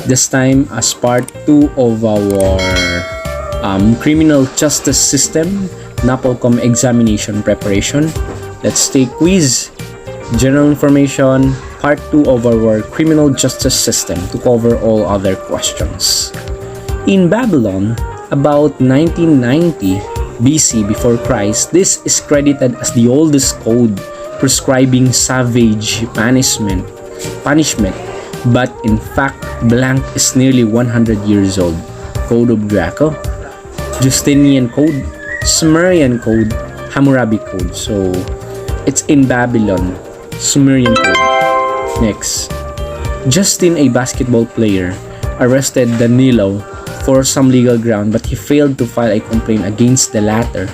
This time as part 2 of our criminal justice system NAPOLCOM examination preparation. Let's take quiz, general information, part 2 of our criminal justice system to cover all other questions. In Babylon, about 1990 BC before Christ, this is credited as the oldest code prescribing savage punishment, but in fact, blank is nearly 100 years old. Code of Draco, Justinian Code, Sumerian Code, Hammurabi Code. So, it's in Babylon, Sumerian Code. Next, Justin, a basketball player, arrested Danilo for some legal ground, but he failed to file a complaint against the latter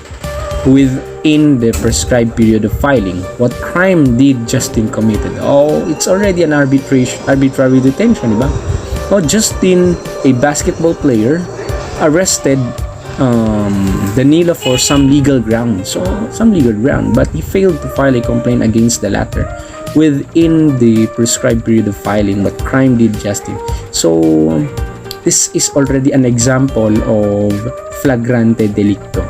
within the prescribed period of filing. What crime did Justin committed? Oh, it's already an arbitrary detention, diba? Oh, Justin, a basketball player, arrested Danilo for some legal ground. So, some legal ground, but he failed to file a complaint against the latter within the prescribed period of filing. What crime did Justin? So, this is already an example of flagrante delicto.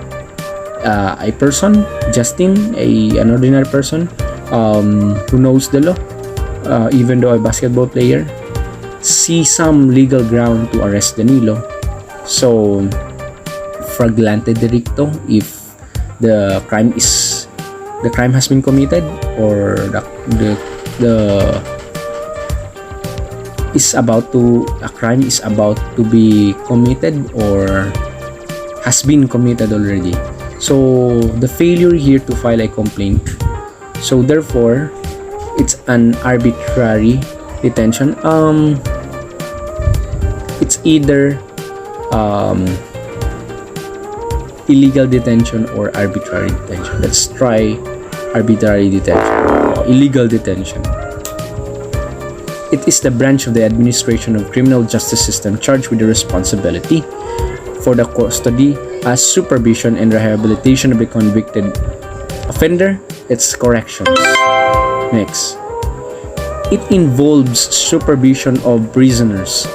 A person, Justin, an ordinary person who knows the law, even though a basketball player, see some legal ground to arrest Danilo. So, flagrante delicto if the crime has been committed, or a crime is about to be committed or has been committed already. So the failure here to file a complaint, so therefore it's an arbitrary detention. It's either illegal detention or arbitrary detention. Let's try arbitrary detention, illegal detention. It is the branch of the administration of criminal justice system charged with the responsibility for the custody, as supervision and rehabilitation of a convicted offender. It's corrections. Next, it involves supervision of prisoners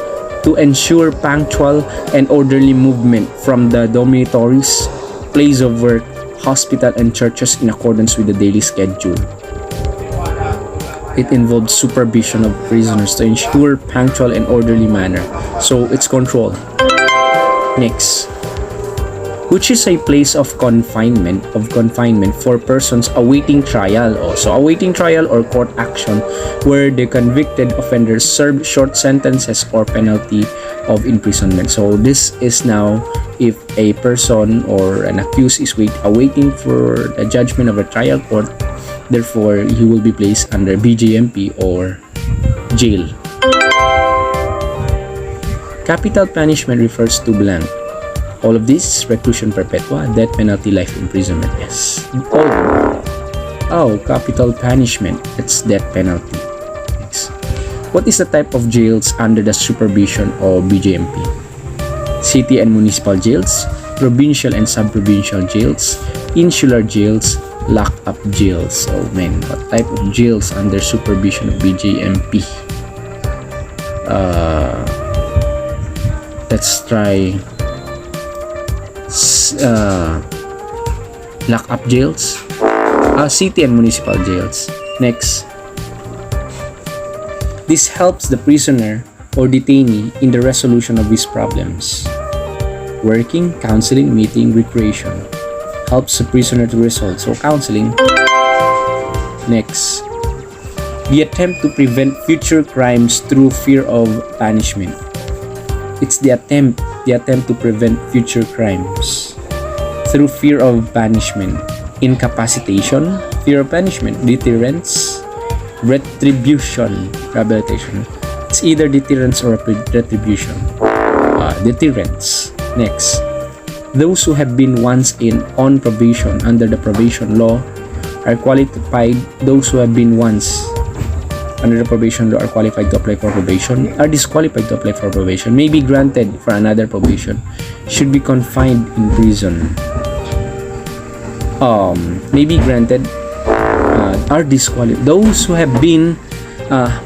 to ensure punctual and orderly movement from the dormitories, place of work, hospital, and churches in accordance with the daily schedule. It involves supervision of prisoners to ensure punctual and orderly manner. So it's control. Next, which is a place of confinement for persons awaiting trial. So awaiting trial or court action where the convicted offenders serve short sentences or penalty of imprisonment. So this is now if a person or an accused is awaiting for the judgment of a trial court, therefore he will be placed under BJMP or jail. Capital punishment refers to blank. All of this, reclusion perpetua, death penalty, life imprisonment. Yes. Capital punishment, it's death penalty. Next. What is the type of jails under the supervision of BJMP? City and municipal jails, provincial and sub-provincial jails, insular jails, lock-up jails. Oh man, what type of jails under supervision of BJMP? Let's try lock-up jails, city and municipal jails. Next, this helps the prisoner or detainee in the resolution of his problems. Working, counseling, meeting, recreation. Helps the prisoner to resolve. So counseling. Next, the attempt to prevent future crimes through fear of punishment. It's the attempt to prevent future crimes through fear of punishment. Incapacitation, fear of punishment, deterrence, retribution, rehabilitation. It's either deterrence or retribution. Deterrence. Next, those who have been once on probation under the probation law are qualified. Those who have been once under the probation law are qualified to apply for probation, are disqualified to apply for probation, may be granted for another probation, should be confined in prison. May be granted, are disqualified. Those who have been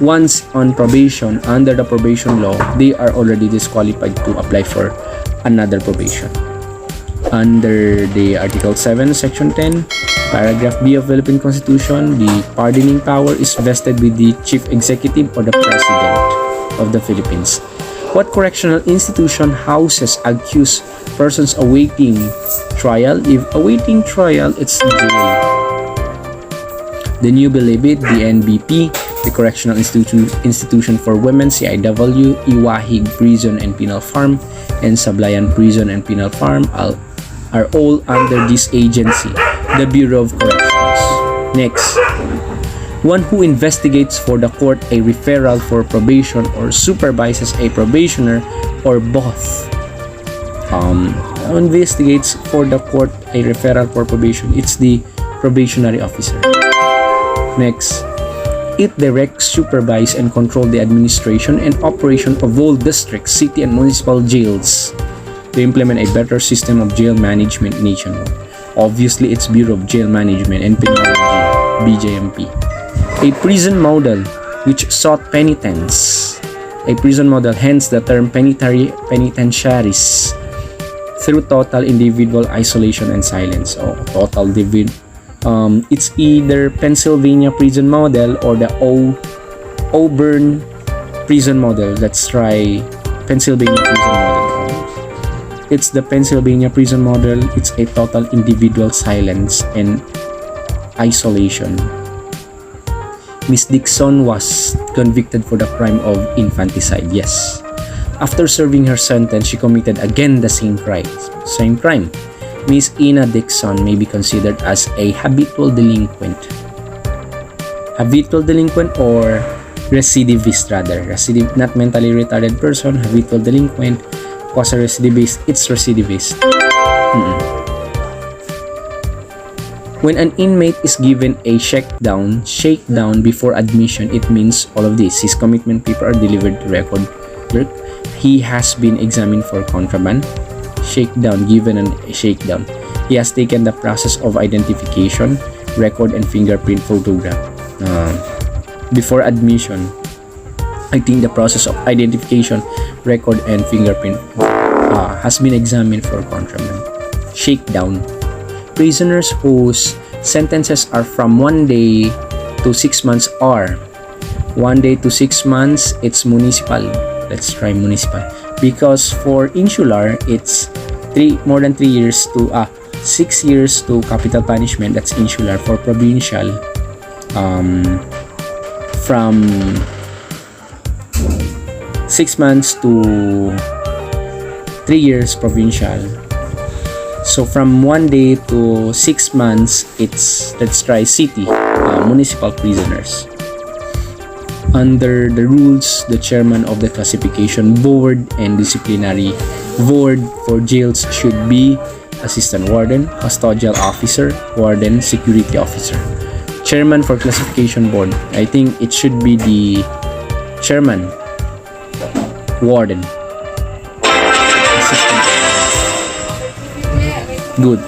once on probation under the probation law, they are already disqualified to apply for another probation. Under the Article 7, Section 10, Paragraph B of Philippine Constitution, the pardoning power is vested with the Chief Executive or the President of the Philippines. What correctional institution houses accused persons awaiting trial? If awaiting trial, it's jail. The New Bilibid, the NBP, the Correctional Institution for Women, CIW, Iwahig Prison and Penal Farm, and Sablayan Prison and Penal Farm are all under this agency, the Bureau of Corrections. Next, one who investigates for the court a referral for probation or supervises a probationer or both. Investigates for the court a referral for probation, it's the probationary officer. Next, it directs, supervise, and control the administration and operation of all district, city, and municipal jails to implement a better system of jail management nationwide. Obviously, it's Bureau of Jail Management and Penology, BJMP. A prison model which sought penitence. A prison model, hence the term penitentiaries, through total individual isolation and silence. It's either Pennsylvania prison model or the Auburn prison model. Let's try Pennsylvania prison model. It's the Pennsylvania prison model. It's a total individual silence and isolation. Miss Dixon was convicted for the crime of infanticide. Yes. After serving her sentence, she committed again the same crime. Miss Ina Dixon may be considered as a habitual delinquent. Habitual delinquent or recidivist rather. Not mentally retarded person, habitual delinquent. Cause a recidivist, it's recidivist. When an inmate is given a shakedown before admission, it means all of this. His commitment paper are delivered to record clerk. He has been examined for contraband. Shakedown, given a shakedown. He has taken the process of identification, record, and fingerprint photograph. Before admission, I think the process of identification, record, and fingerprint has been examined for contraband. Shakedown. Prisoners whose sentences are from 1 day to 6 months are 1 day to 6 months, it's municipal. Let's try municipal. Because for insular, it's more than 3 years to 6 years to capital punishment. That's insular. For provincial, from 6 months to 3 years provincial. So from 1 day to 6 months, let's try city, municipal prisoners. Under the rules, the chairman of the classification board and disciplinary board for jails should be assistant warden, custodial officer, warden, security officer. Chairman for classification board, I think it should be the chairman, warden, assistant. Good.